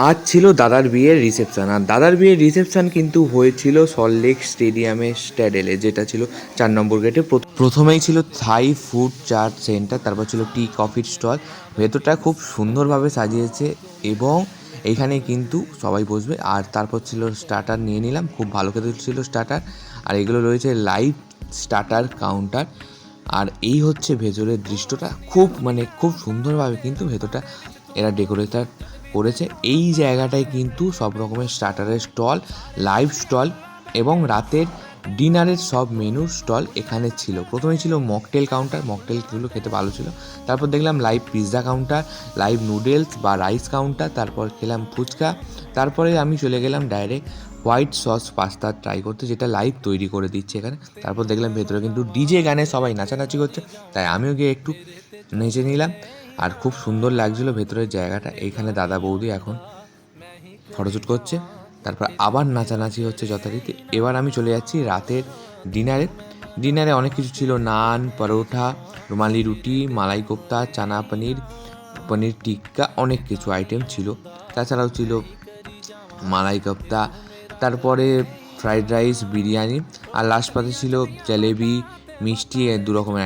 আজ ছিল দাদার বিয়ের রিসেপশান, আর দাদার বিয়ের রিসেপশান কিন্তু হয়েছিল সল্টলেক স্টেডিয়ামে স্ট্যাডেলে, যেটা ছিল 4 নম্বর গেটে। প্রথমেই ছিল থাই ফুড চাট সেন্টার, তারপর ছিল টি কফির স্টল। ভেতরটা খুব সুন্দরভাবে সাজিয়েছে এবং এইখানে কিন্তু সবাই বসবে। আর তারপর ছিল স্টার্টার নিয়ে নিলাম, খুব ভালো খেতে ছিল স্টার্টার। আর এগুলো রয়েছে লাইভ স্টার্টার কাউন্টার। আর এই হচ্ছে ভেতরের দৃশ্যটা, খুব সুন্দরভাবে কিন্তু ভেতরটা এরা ডেকোরেটার করেছে। এই জায়গাটায় কিন্তু সব রকমের স্টার্টারের স্টল, লাইভ স্টল এবং রাতের ডিনারের সব মেনুর স্টল এখানে ছিল। প্রথমে ছিল মকটেল কাউন্টার, মকটেলগুলো খেতে ভালো ছিল। তারপর দেখলাম live pizza counter, live noodles বা রাইস কাউন্টার, তারপর খেলাম ফুচকা। তারপরে আমি চলে গেলাম direct white sauce pasta try করতে, যেটা লাইভ তৈরি করে দিচ্ছে এখানে। তারপর দেখলাম ভেতরে কিন্তু ডিজে গানে সবাই নাচানাচি করছে, তাই আমিও গিয়ে একটু নেচে নিলাম। আর খুব সুন্দর লাগছিলো ভেতরের জায়গাটা। এইখানে দাদা বৌদি এখন ফটোশ্যুট করছে, তারপর আবার নাচানাচি হচ্ছে যথারীতি। এবার আমি চলে যাচ্ছি রাতের ডিনারে অনেক কিছু ছিল, নান, পরোটা, রুমালি রুটি, মালাই কোপ্তা, চানা পনির, পনির টিক্কা, অনেক কিছু আইটেম ছিল। তাছাড়াও ছিল মালাই কোপ্তা, তারপরে ফ্রাইড রাইস, বিরিয়ানি, আর লাস্ট পাতে ছিল জলেবি, মিষ্টি, 2 রকমের আইসক্রিম।